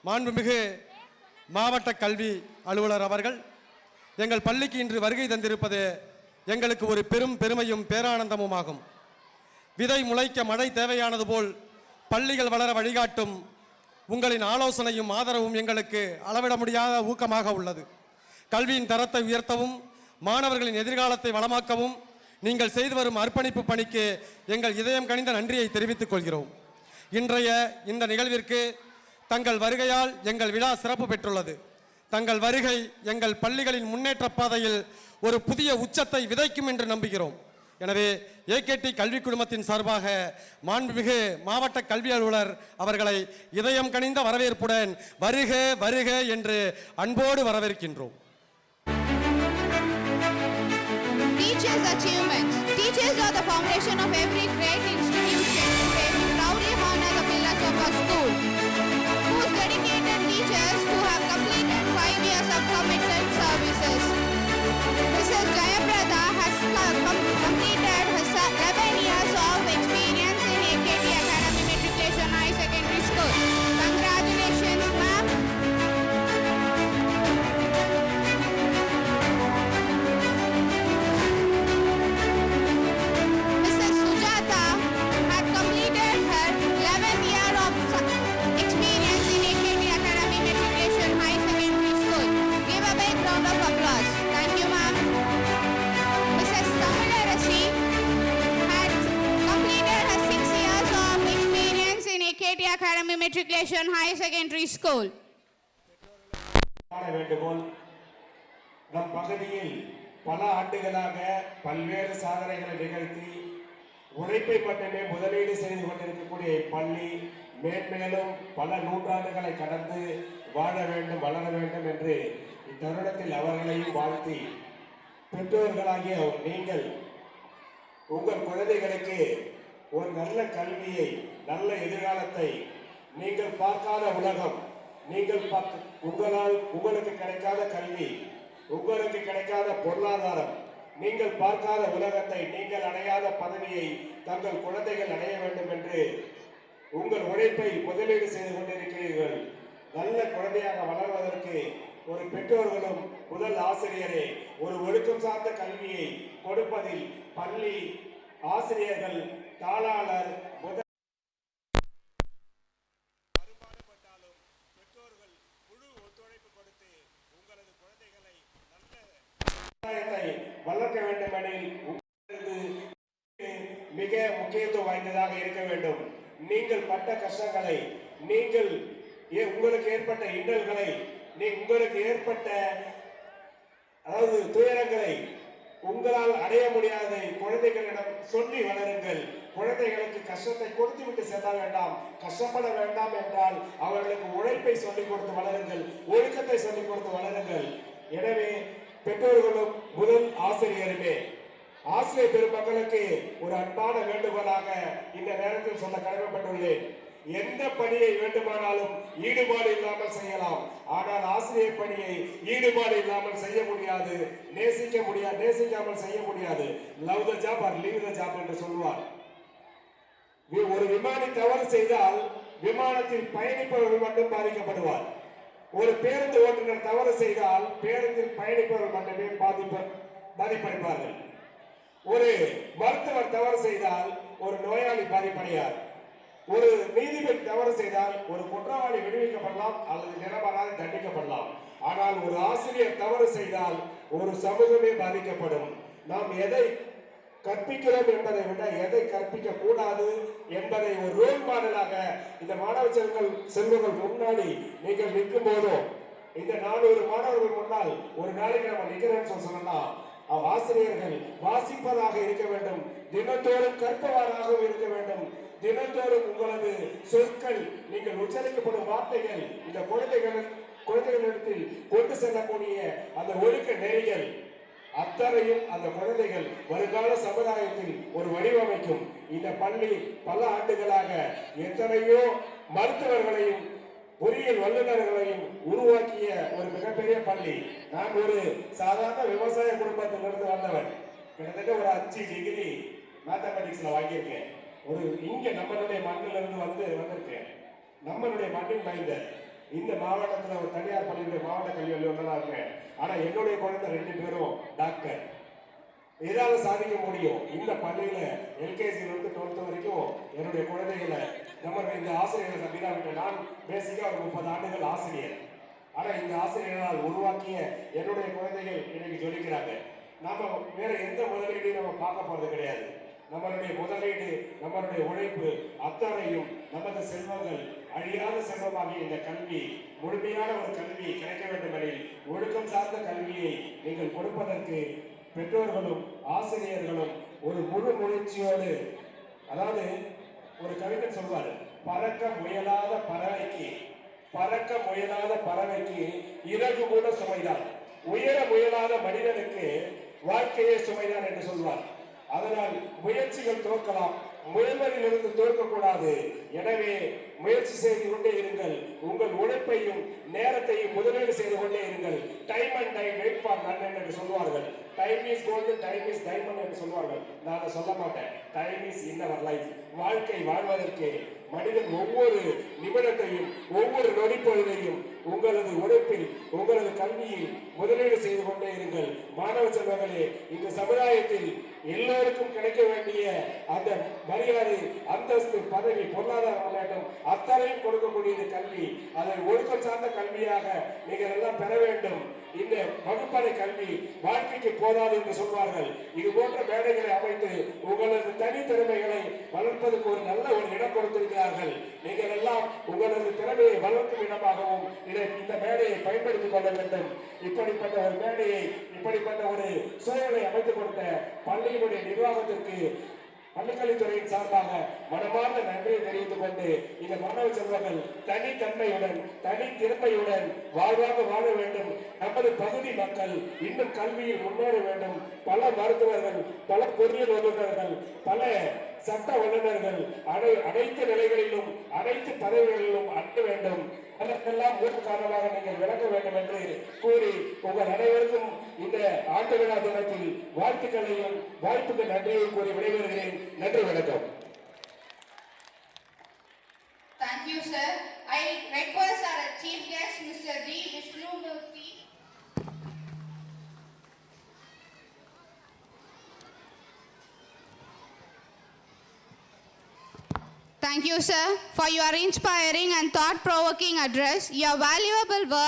மாண்புமிகு மாவட்ட கல்வி அலுவலர் அவர்கள் எங்கள் பள்ளிக்கு இன்று வருகை தந்திருப்பது எங்களுக்கு ஒரு பெரும் பெருமையும் பேரானந்தமும் ஆகும். விதை முளைக்க மழை தேவையானது போல் பள்ளிகள் வளர வழிகாட்டும் உங்களின் ஆலோசனையும் ஆதரவும் எங்களுக்கு அளவிட முடியாத ஊக்கமாக உள்ளது. கல்வியின் தரத்தை உயர்த்தவும் மாணவர்களின் எதிர்காலத்தை வளமாக்கவும் நீங்கள் செய்து வரும் அர்ப்பணிப்பு பணிக்கு எங்கள் இதயம் கனிந்த நன்றியை தெரிவித்துக் கொள்கிறோம். இன்றைய இந்த நிகழ்விற்கு தங்கள் வருகையால் எங்கள் விழா சிறப்பு பெற்றுள்ளது. தங்கள் வருகை எங்கள் பள்ளிகளின் முன்னேற்ற பாதையில் ஒரு புதிய உச்சத்தை விதைக்கும் என்று நம்புகிறோம். எனவே ஏகேடி கல்வி குழுமத்தின் சார்பாக மாண்புமிகு மாவட்ட கல்வி அலுவலர் அவர்களை இதயம் கனிந்த வரவேற்புடன் வருக வருக என்று அன்போடு வரவேற்கின்றோம். Teachers' achievements. Teachers are the foundation of every great institution. They proudly honor the pillars of our school. Whose dedicated teachers who have completed 5 years of committed services. Mrs. Jayaprada has completed her 11 years of experience in AKT Academy Matriculation High Secondary School. Congratulations, ma'am. Mrs. Sujata had completed her 11th year of experience in AKT Academy Matriculation High Secondary School. Give a big round of applause. Thank you, ma'am. Mrs. Tamilarasi had completed her 6 years of experience in AKT Academy Matriculation High Secondary School. நம் பகுதியில் பல ஆண்டுகளாக பல்வேறு சாதனைகளை நிகழ்த்தி உழைப்பை மட்டுமே முதலீடு செய்து கொண்டிருக்கக்கூடிய இப்பள்ளி மேன்மேலும் பல நூற்றாண்டுகளை கடந்து வாழ வேண்டும் வளர வேண்டும் என்று இத்தருணத்தில் அவர்களையும் வாழ்த்தி பெற்றோர்களாகிய நீங்கள் உங்கள் குழந்தைகளுக்கு ஒரு நல்ல கல்வியை நல்ல எதிர்காலத்தை நீங்கள் பார்க்காத உலகம் நீங்கள் உங்களுக்கு கிடைக்காத கல்வி உங்களுக்கு கிடைக்காத பொருளாதாரம் நீங்கள் பார்க்காத உலகத்தை நீங்கள் அடையாத பதவியை தங்கள் குழந்தைகள் அடைய வேண்டும் என்று உங்கள் உழைப்பை முதலீடு செய்து கொண்டிருக்கிறீர்கள். நல்ல குழந்தையாக வளர்வதற்கு ஒரு பெற்றோர்களும் முதல் ஆசிரியரே ஒரு ஒழுக்கம் சார்ந்த கல்வியை கொடுப்பதில் பள்ளி ஆசிரியர்கள் தாளாளர் வளர்க்க வேண்டும் எனில் மிக முக்கியத்துவம் வாய்ந்ததாக இருக்க வேண்டும். நீங்கள் பட்ட கஷ்டங்களை நீங்கள் உங்களுக்கு ஏற்பட்ட இன்னல்களை உங்களுக்கு ஏற்பட்ட அதாவது துயரங்களை உங்களால் அடைய முடியாத குழந்தைகளிடம் சொல்லி வளருங்கள். குழந்தைகளுக்கு கஷ்டத்தை கொடுத்து விட்டு செல்ல வேண்டாம், கஷ்டப்பட வேண்டாம் என்றால் அவர்களுக்கு உழைப்பை சொல்லிக் கொடுத்து வளருங்கள், ஒழுக்கத்தை சொல்லிக் கொடுத்து வளருங்கள். எனவே பெற்றோர்களும் முதல் ஆசிரியருமே ஆசிரியர் பெருமக்களுக்கு ஒரு அன்பான வேண்டுகோளாக இந்த நேரத்தில் சொல்ல கடமைப்பட்டுள்ளேன். எந்த பணியை வேண்டுமானாலும் ஈடுபாடு இல்லாமல் செய்யலாம், ஆனால் ஆசிரியர் பணியை ஈடுபாடு இல்லாமல் செய்ய முடியாது, நேசிக்காமல் செய்ய முடியாது. Love the job or leave the job என்று சொல்வார். ஒரு விமானி தவறு செய்தால் விமானத்தில் பயணிப்பவர்கள் மட்டும் பாதிக்கப்படுவார். ஒரு பேருந்து ஓட்டுநர் தவறு செய்தால் பேருந்தில் பயணிப்பவர்கள் மட்டுமே பாதிப்படைப்பார்கள். ஒரு மருத்துவர் தவறு செய்தால் ஒரு நோயாளி பாதிப்படையார். ஒரு நீதிபதி தவறு செய்தால் ஒரு குற்றவாளி விடுவிக்கப்படலாம் அல்லது நிரபராதி தண்டிக்கப்படலாம். ஆனால் ஒரு ஆசிரியர் தவறு செய்தால் ஒரு சமூகமே பாதிக்கப்படும். நாம் எதை கற்பிக்கிறோம் என்பதை விட எதை கற்பிக்க கூடாது என்பதை ஒரு ரோல் மாடலாக இந்த மாணவ செல்வங்கள் முன்னாடி நீங்கள் நிற்கும் போதும் இந்த 400 மாணவர்கள் முன்னால் ஒரு நாளைக்கு நம்ம நிற்கிறேன்னு சொல்லலாம். ஆசிரியர்கள் வாசிப்பதாக இருக்க வேண்டும், தினத்தோறும் கற்பவராகவும் இருக்க வேண்டும். தினத்தோறும் உங்களது சொற்கள் நீங்கள் உச்சரிக்கப்படும் வார்த்தைகள் இந்த குழந்தைகளிடத்தில் கொண்டு செல்லக்கூடிய அந்த ஒழுக்க நெறிகள் அத்தனையும் அந்த குழந்தைகள் வருங்கால சமுதாயத்தில் ஒரு வடிவமைக்கும். இந்த பள்ளி பல ஆண்டுகளாக எத்தனையோ மருத்துவர்களையும் பொறியியல் வல்லுநர்களையும் உருவாக்கிய ஒரு மிகப்பெரிய பள்ளி. நான் ஒரு சாதாரண விவசாய குடும்பத்திலிருந்து வந்தவன். கிட்டத்தட்ட ஒரு 5 டிகிரி மேத்தமெட்டிக்ஸ்ல வாங்கியிருக்கேன். ஒரு இங்க நம்மளுடைய மண்ணிலிருந்து வந்திருக்கேன். நம்மளுடைய மண்ணின் மைந்தர் இந்த மாவட்டத்தில் ஒரு தனியார் பள்ளியுடைய மாவட்ட கல்வி அலுவலராக இருக்கேன். ஆனா என்னுடைய குழந்தை 2 பேரும் டாக்டர். ஏதாவது சாதிக்க முடியும். இந்த பள்ளியில எல்கேஜிலிருந்து 12th வரைக்கும் என்னுடைய குழந்தைகளை நம்ம இந்த ஆசிரியர்கள் நம்பிதான் நான் பேசிக்கா ஒரு 30 ஆண்டுகள் ஆசிரியர். ஆனா இந்த ஆசிரியர்களால் உருவாக்கிய என்னுடைய குழந்தைகள் இன்னைக்கு ஜொலிக்கிறாங்க. நாம வேற எந்த முதலீடையும் நம்ம பார்க்க போறது கிடையாது. நம்மளுடைய முதலீடு, நம்மளுடைய உழைப்பு அத்தனையும் நமது செல்வங்கள் அழியாத செல்வமாகிய இந்த கல்வி, முழுமையான ஒரு கல்வி கிடைக்க வேண்டும் எனில் ஒழுக்கம் சார்ந்த கல்வியை நீங்கள் கொடுப்பதற்கு பெற்றோர்களும் ஆசிரியர்களும் ஒரு முழு முயற்சியோடு, அதாவது ஒரு கவிஞர் சொல்வார், பறக்க முயலாத பறவைக்கு இறகு கூட சுமைதான், உயர முயலாத மனிதனுக்கு வாழ்க்கையே சுமைதான் என்று சொல்வார். அதனால் முயற்சிகள் தோற்கலாம், முயல்வதிலிருந்து தோற்கக்கூடாது. எனவே முயற்சி செய்து கொண்டே இருங்கள். உங்கள் உழைப்பையும் நேரத்தையும் முதலீடு செய்து கொண்டே இருங்கள். Time and time wait for none என்று சொல்வார்கள். Time is gold, time is diamond என்று சொல்வார்கள். நான் சொல்ல மாட்டேன். Time is in our life. வாழ்க்கை வாழ்வதற்கு மனிதன் ஒவ்வொரு நிமிடத்தையும் ஒவ்வொரு நொடிப்பொழுதையும் உங்களது உழைப்பில் உங்களது கல்வியில் முதலீடு செய்து கொண்டே இருங்கள். மாணவ செல்வங்களே, இந்த சமுதாயத்தில் எல்லோருக்கும் கிடைக்க வேண்டிய அந்த மரியாதை, அந்தஸ்து, பதவி, பொருளாதார முன்னேற்றம் அத்தனையும் கொடுக்கக்கூடியது கல்வி. அதை ஒழுக்கம் சார்ந்த கல்வியாக நீங்கள் எல்லாம் பெற வேண்டும். இந்த வகுப்பறை கல்வி வாழ்க்கைக்கு போதாது என்று சொல்வார்கள். இது போன்ற மேடைகளை அமைத்து உங்களது தனித்திறமைகளை வளர்ப்பதற்கு ஒரு நல்ல ஒரு இடம் கொடுத்திருக்கிறார்கள். நீங்கள் எல்லாம் உங்களது திறமையை வளர்க்கும் இடமாகவும் இந்த மேடையை பயன்படுத்திக் கொள்ள வேண்டும். இப்படிப்பட்ட ஒரு மேடையை, இப்படிப்பட்ட ஒரு சூழலை அமைத்துக் கொடுத்த பள்ளியினுடைய நிர்வாகத்திற்கு பள்ளிக்கல்வித்துறையின் சார்பாக மனமார்ந்த நன்றியை தெரிவித்துக் கொண்டு, இந்த மாணவ செல்வங்கள் தனித்தன்மையுடன் தனித்திறமையுடன் வாழ்வாக வாழ வேண்டும். நமது பகுதி மக்கள் இன்னும் கல்வியில் முன்னேற வேண்டும். பல மருத்துவர்கள், பல பொறியியல் வல்லுநர்கள், பல சட்ட வல்லுநர்கள் அனைத்து நிலைகளிலும் அனைத்து பதவிகளிலும் அட்ட வேண்டும். அதற்கெல்லாம் மூன்று காரணமாக நீங்கள் விளக்க வேண்டும் என்று கூறி உங்கள் அனைவருக்கும் இந்த ஆண்டு விழா தினத்தில் வாழ்த்துக்களையும் வாய்ப்புக்கு நன்றியை கூறி விடைபெறுகிறேன். நன்றி, வணக்கம். Thank you, sir. I request our chief guest, Mr. D. Vishnumurthy. Thank you, sir, for your inspiring and thought-provoking address. Your valuable words